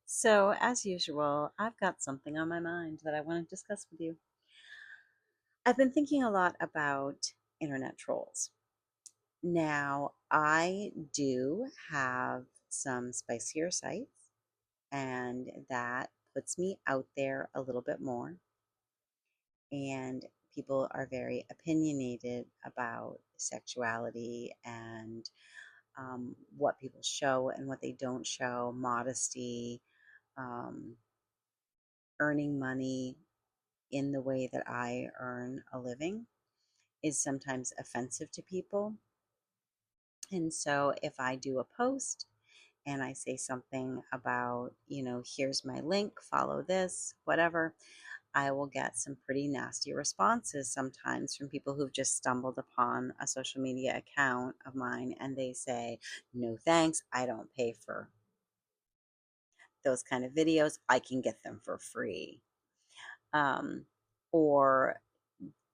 So, as usual, I've got something on my mind that I want to discuss with you. I've been thinking a lot about internet trolls. Now, I do have some spicier sites, and that puts me out there a little bit more. And people are very opinionated about sexuality and what people show and what they don't show, modesty, um, earning money in the way that I earn a living is sometimes offensive to people. And so if I do a post and I say something about, here's my link, follow this, whatever, I will get some pretty nasty responses sometimes from people who've just stumbled upon a social media account of mine and they say, no thanks, I don't pay for those kind of videos. I can get them for free. Um, or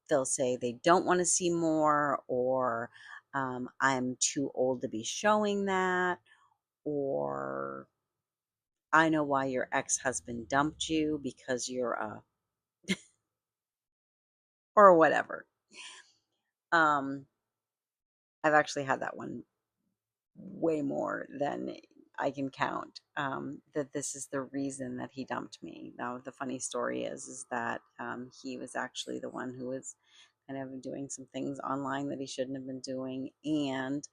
they'll say they don't want to see more, or I'm too old to be showing that, or I know why your ex-husband dumped you because you're a, or whatever. Um, I've actually had that one way more than I can count. That this is the reason that he dumped me. Now, the funny story is that he was actually the one who was kind of doing some things online that he shouldn't have been doing, and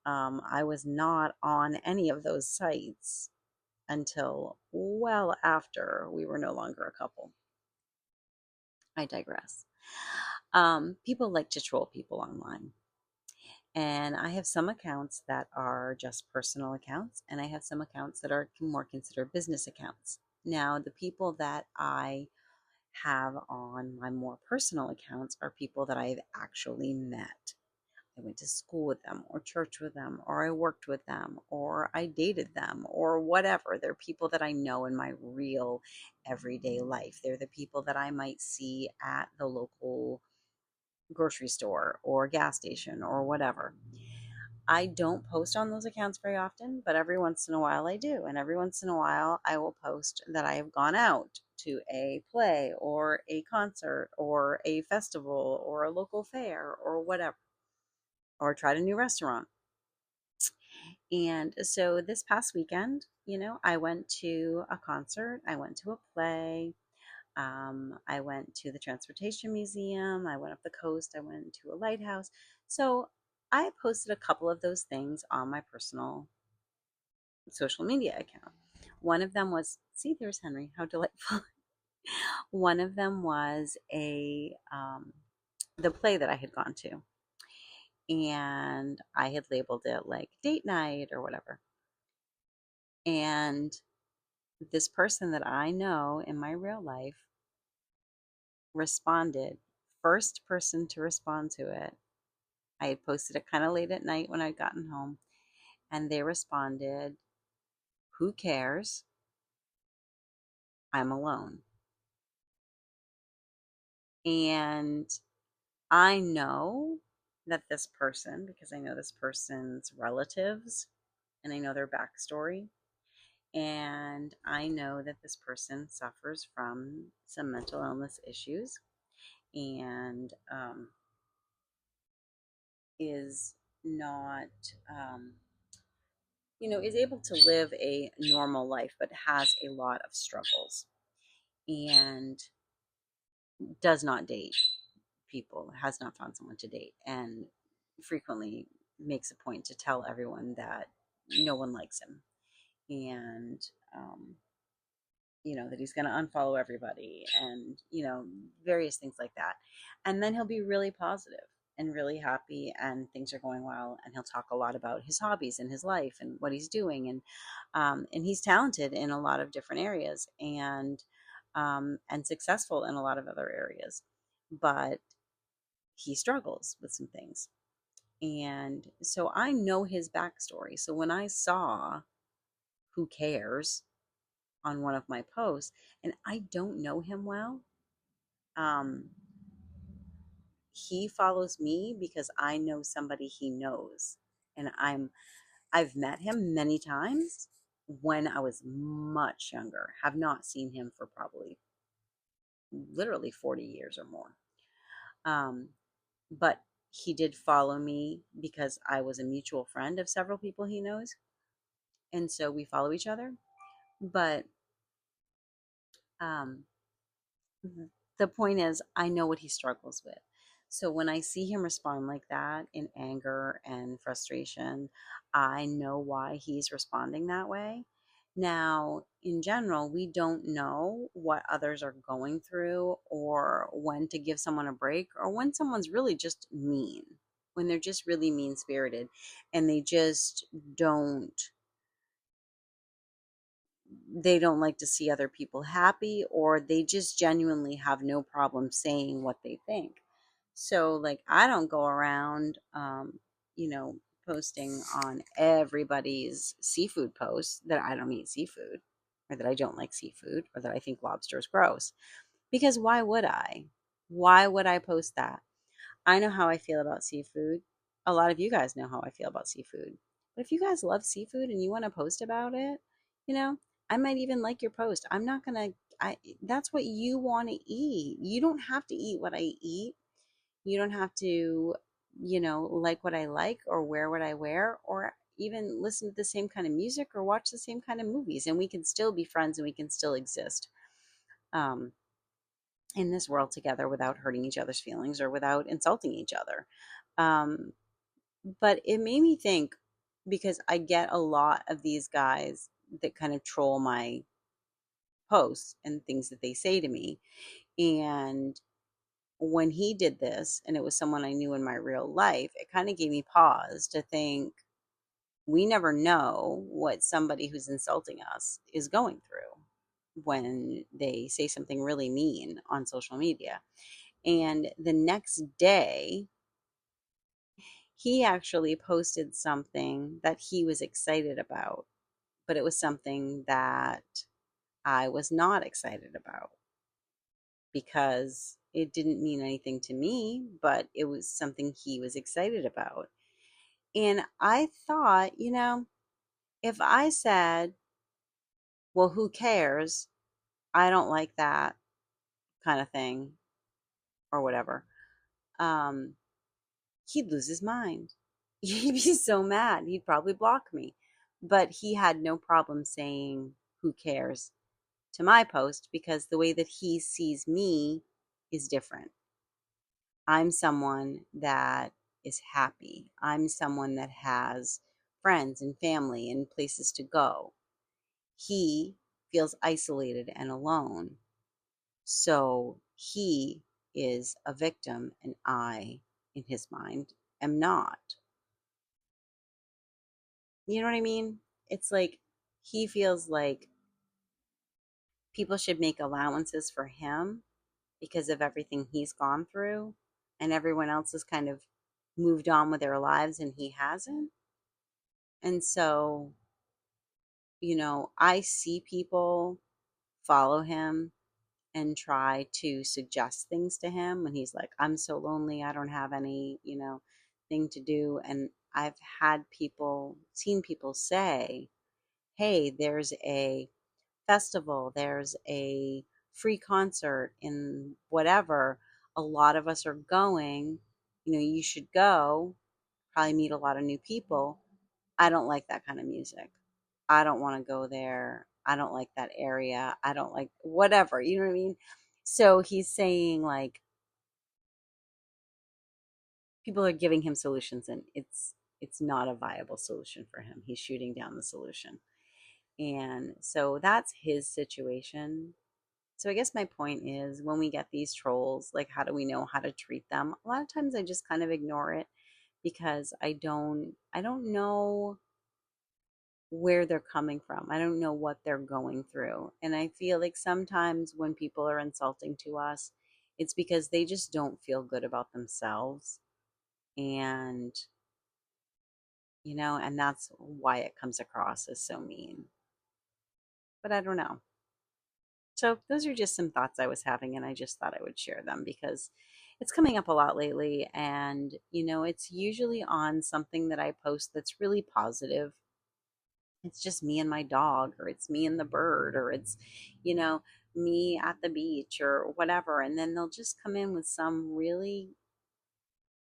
I was not on any of those sites until well after we were no longer a couple. I digress. People like to troll people online. And I have some accounts that are just personal accounts, and I have some accounts that are more considered business accounts. Now, the people that I have on my more personal accounts are people that I've actually met. I went to school with them, or church with them, or I worked with them, or I dated them, or whatever. They're people that I know in my real everyday life. They're the people that I might see at the local grocery store or gas station or whatever. I don't post on those accounts very often, but every once in a while I do. And every once in a while I will post that I have gone out to a play or a concert or a festival or a local fair or whatever, or tried a new restaurant. And so this past weekend, I went to a concert, I went to a play, I went to the Transportation Museum, I went up the coast, I went to a lighthouse. So I posted a couple of those things on my personal social media account. One of them was, see, there's Henry, how delightful. One of them was the play that I had gone to, and I had labeled it like date night or whatever. And this person that I know in my real life responded, first person to respond to it. I had posted it kind of late at night when I'd gotten home, and they responded, who cares? I'm alone. And I know that this person, because I know this person's relatives and I know their backstory, and I know that this person suffers from some mental illness issues and is not, um, is able to live a normal life, but has a lot of struggles and does not date people, has not found someone to date, and frequently makes a point to tell everyone that no one likes him and, um, that he's going to unfollow everybody and, various things like that. And then he'll be really positive and really happy and things are going well. And he'll talk a lot about his hobbies and his life and what he's doing. And he's talented in a lot of different areas and successful in a lot of other areas. But he struggles with some things. And so I know his backstory. So when I saw who cares on one of my posts, and I don't know him well. Um, he follows me because I know somebody he knows, and I've met him many times when I was much younger. Have not seen him for probably literally 40 years or more. Um, but he did follow me because I was a mutual friend of several people he knows. And so we follow each other. But um, the point is, I know what he struggles with. So when I see him respond like that in anger and frustration, I know why he's responding that way. Now, in general, we don't know what others are going through or when to give someone a break or when someone's really just mean, when they're just really mean spirited and don't they don't like to see other people happy, or they just genuinely have no problem saying what they think. So like I don't go around you know posting on everybody's seafood posts that I don't eat seafood or that I don't like seafood or that I think lobster is gross, because why would I? Why would I post that? I know how I feel about seafood. A lot of you guys know how I feel about seafood. But if you guys love seafood and you want to post about it, you know, I might even like your post. I'm not going to I That's what you want to eat. You don't have to eat what I eat. You don't have to, like what I like or wear what I wear or even listen to the same kind of music or watch the same kind of movies, and we can still be friends and we can still exist. Um in this world together without hurting each other's feelings or without insulting each other. Um, but it made me think, because I get a lot of these guys that kind of troll my posts and things that they say to me. And when he did this, and it was someone I knew in my real life, it kind of gave me pause to think we never know what somebody who's insulting us is going through when they say something really mean on social media. And the next day, he actually posted something that he was excited about, but it was something that I was not excited about because it didn't mean anything to me, but it was something he was excited about. And I thought, if I said, well, who cares? I don't like that kind of thing or whatever. Um, he'd lose his mind. He'd be so mad. He'd probably block me. But he had no problem saying, who cares, to my post, because the way that he sees me is different. I'm someone that is happy. I'm someone that has friends and family and places to go. He feels isolated and alone. So he is a victim, and I, in his mind, am not. You know what I mean? It's like he feels like people should make allowances for him because of everything he's gone through, and everyone else has kind of moved on with their lives and he hasn't. And so, I see people follow him and try to suggest things to him when he's like, I'm so lonely, I don't have any, thing to do. And I've seen people say, hey, there's a festival, there's a free concert in whatever. A lot of us are going, you should go, probably meet a lot of new people. I don't like that kind of music. I don't want to go there. I don't like that area. I don't like whatever, you know what I mean? So he's saying like people are giving him solutions, and it's not a viable solution for him. He's shooting down the solution. And so that's his situation. So I guess my point is, when we get these trolls, like how do we know how to treat them? A lot of times I just kind of ignore it because I don't know where they're coming from. I don't know what they're going through. And I feel like sometimes when people are insulting to us, it's because they just don't feel good about themselves. And, and that's why it comes across as so mean. But I don't know. So those are just some thoughts I was having, and I just thought I would share them because it's coming up a lot lately. And, it's usually on something that I post that's really positive. it's just me and my dog, or it's me and the bird, or it's, you know, me at the beach or whatever. And then they'll just come in with some really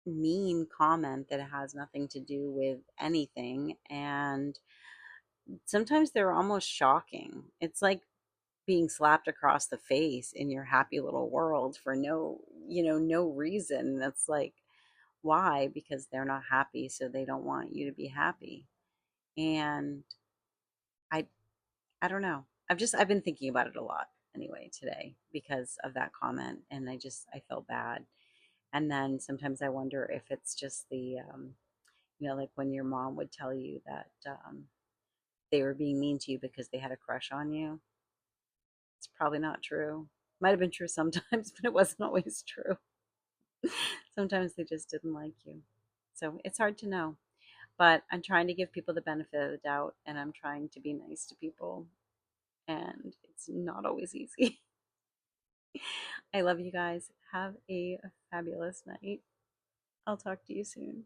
mean comment that has nothing to do with anything. And sometimes they're almost shocking. It's like being slapped across the face in your happy little world for no, no reason. That's like, why? Because they're not happy, so they don't want you to be happy. And I I don't know. I've been thinking about it a lot anyway today because of that comment, and I felt bad. And then sometimes I wonder if it's just the like when your mom would tell you that they were being mean to you because they had a crush on you. It's probably not true. Might have been true sometimes, but it wasn't always true. Sometimes they just didn't like you. So it's hard to know. But I'm trying to give people the benefit of the doubt, and I'm trying to be nice to people, and it's not always easy. I love you guys. Have a fabulous night. I'll talk to you soon.